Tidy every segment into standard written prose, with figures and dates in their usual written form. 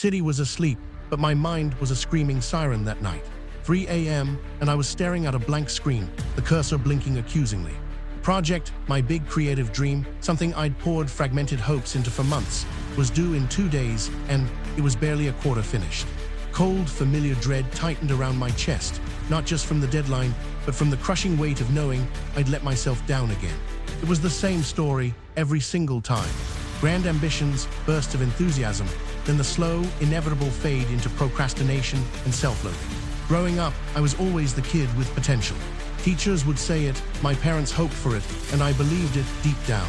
city was asleep, but my mind was a screaming siren that night. 3 a.m., and I was staring at a blank screen, the cursor blinking accusingly. The project, my big creative dream, something I'd poured fragmented hopes into for months, was due in 2 days, and it was barely a quarter finished. Cold, familiar dread tightened around my chest, not just from the deadline, but from the crushing weight of knowing I'd let myself down again. It was the same story every single time. Grand ambitions, bursts of enthusiasm, then the slow, inevitable fade into procrastination and self-loathing. Growing up, I was always the kid with potential. Teachers would say it, my parents hoped for it, and I believed it deep down.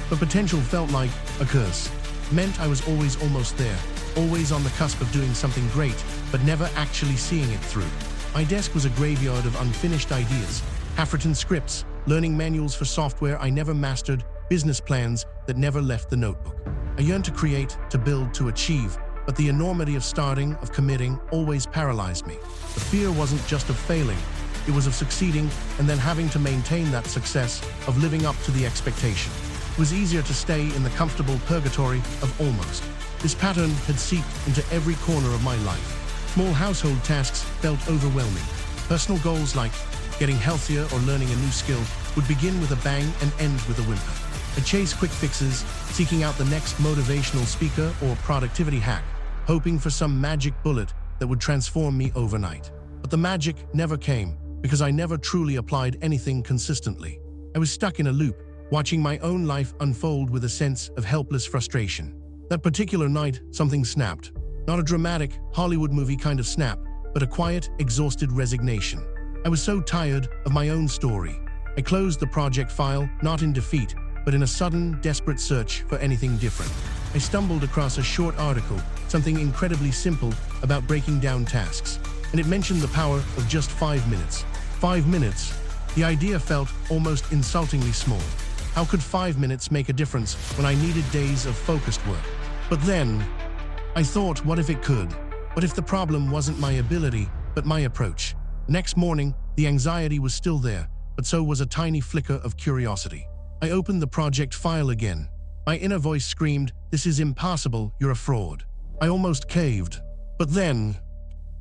But potential felt like a curse. It meant I was always almost there, always on the cusp of doing something great, but never actually seeing it through. My desk was a graveyard of unfinished ideas, half-written scripts, learning manuals for software I never mastered, business plans that never left the notebook. I yearned to create, to build, to achieve, but the enormity of starting, of committing, always paralyzed me. The fear wasn't just of failing, it was of succeeding and then having to maintain that success, of living up to the expectation. It was easier to stay in the comfortable purgatory of almost. This pattern had seeped into every corner of my life. Small household tasks felt overwhelming. Personal goals like getting healthier or learning a new skill would begin with a bang and end with a whimper. I chased quick fixes, seeking out the next motivational speaker or productivity hack, hoping for some magic bullet that would transform me overnight. But the magic never came, because I never truly applied anything consistently. I was stuck in a loop, watching my own life unfold with a sense of helpless frustration. That particular night, something snapped. Not a dramatic, Hollywood movie kind of snap, but a quiet, exhausted resignation. I was so tired of my own story. I closed the project file, not in defeat, but in a sudden, desperate search for anything different. I stumbled across a short article, something incredibly simple about breaking down tasks, and it mentioned the power of just 5 minutes. 5 minutes? The idea felt almost insultingly small. How could 5 minutes make a difference when I needed days of focused work? But then, I thought, what if it could? What if the problem wasn't my ability, but my approach? Next morning, the anxiety was still there, but so was a tiny flicker of curiosity. I opened the project file again. My inner voice screamed, "This is impossible, you're a fraud." I almost caved. But then,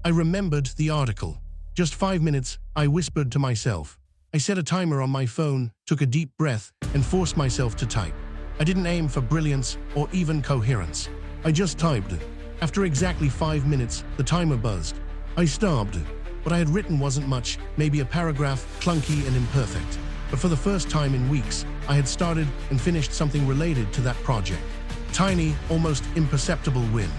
I remembered the article. Just 5 minutes, I whispered to myself. I set a timer on my phone, took a deep breath, and forced myself to type. I didn't aim for brilliance or even coherence. I just typed. After exactly 5 minutes, the timer buzzed. I stopped. What I had written wasn't much, maybe a paragraph, clunky and imperfect. But for the first time in weeks, I had started and finished something related to that project. Tiny, almost imperceptible win.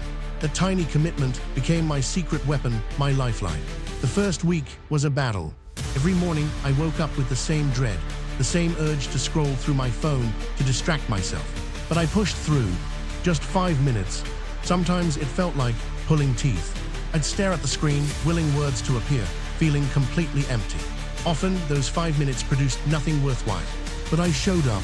That tiny commitment became my secret weapon, my lifeline. The first week was a battle. Every morning, I woke up with the same dread, the same urge to scroll through my phone to distract myself. But I pushed through. Just 5 minutes. Sometimes it felt like pulling teeth. I'd stare at the screen, willing words to appear, feeling completely empty. Often, those 5 minutes produced nothing worthwhile. But I showed up.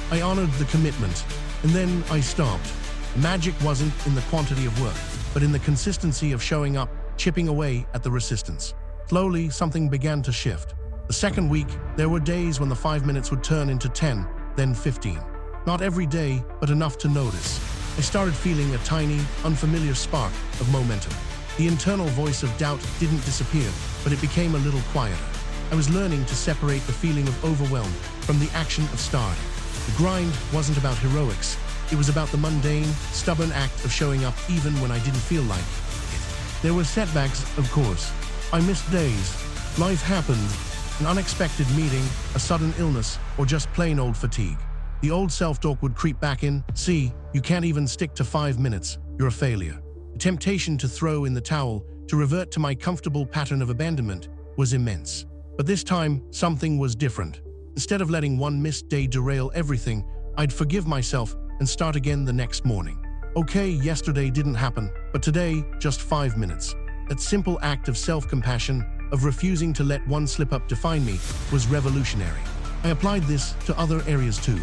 I honored the commitment. And then I stopped. The magic wasn't in the quantity of work, but in the consistency of showing up, chipping away at the resistance. Slowly, something began to shift. The second week, there were days when the 5 minutes would turn into 10, then 15. Not every day, but enough to notice. I started feeling a tiny, unfamiliar spark of momentum. The internal voice of doubt didn't disappear, but it became a little quieter. I was learning to separate the feeling of overwhelm from the action of starting. The grind wasn't about heroics. It was about the mundane, stubborn act of showing up even when I didn't feel like it. There were setbacks, of course. I missed days. Life happened. An unexpected meeting, a sudden illness, or just plain old fatigue. The old self-talk would creep back in. See, you can't even stick to 5 minutes. You're a failure. The temptation to throw in the towel, to revert to my comfortable pattern of abandonment, was immense. But this time, something was different. Instead of letting one missed day derail everything, I'd forgive myself and start again the next morning. Okay, yesterday didn't happen, but today, just 5 minutes. That simple act of self-compassion, of refusing to let one slip-up define me, was revolutionary. I applied this to other areas too.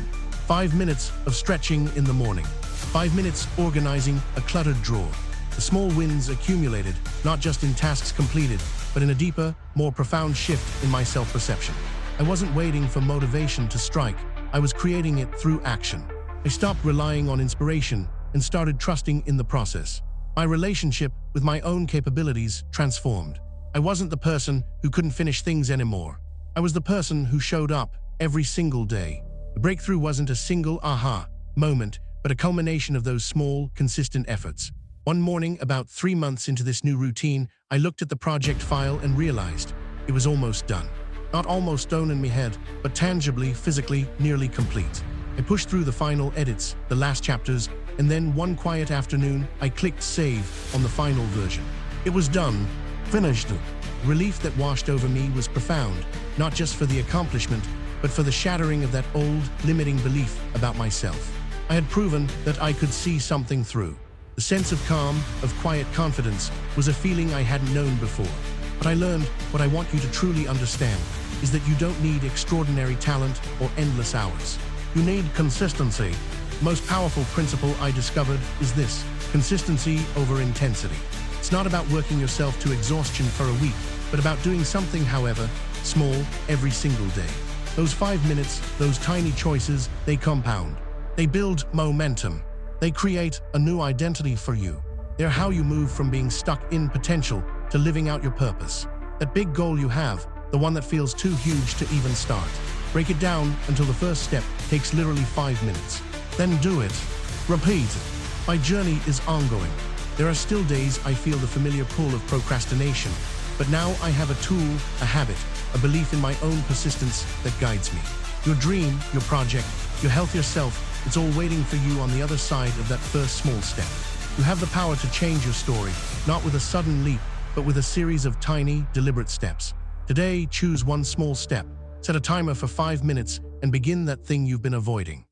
5 minutes of stretching in the morning. 5 minutes organizing a cluttered drawer. The small wins accumulated, not just in tasks completed, but in a deeper, more profound shift in my self-perception. I wasn't waiting for motivation to strike. I was creating it through action. I stopped relying on inspiration and started trusting in the process. My relationship with my own capabilities transformed. I wasn't the person who couldn't finish things anymore. I was the person who showed up every single day. The breakthrough wasn't a single aha moment, but a culmination of those small, consistent efforts. One morning, about 3 months into this new routine, I looked at the project file and realized it was almost done. Not almost done in my head, but tangibly, physically, nearly complete. I pushed through the final edits, the last chapters, and then one quiet afternoon, I clicked save on the final version. It was done, finished. Relief that washed over me was profound, not just for the accomplishment, but for the shattering of that old, limiting belief about myself. I had proven that I could see something through. The sense of calm, of quiet confidence, was a feeling I hadn't known before. But I learned what I want you to truly understand is that you don't need extraordinary talent or endless hours. You need consistency. The most powerful principle I discovered is this: consistency over intensity. It's not about working yourself to exhaustion for a week, but about doing something, however small, every single day. Those 5 minutes, those tiny choices, they compound. They build momentum. They create a new identity for you. They're how you move from being stuck in potential to living out your purpose. That big goal you have, the one that feels too huge to even start. Break it down until the first step takes literally 5 minutes. Then do it. Repeat. My journey is ongoing. There are still days I feel the familiar pull of procrastination, but now I have a tool, a habit, a belief in my own persistence that guides me. Your dream, your project, your healthier self, it's all waiting for you on the other side of that first small step. You have the power to change your story, not with a sudden leap, but with a series of tiny, deliberate steps. Today, choose one small step. Set a timer for 5 minutes and begin that thing you've been avoiding.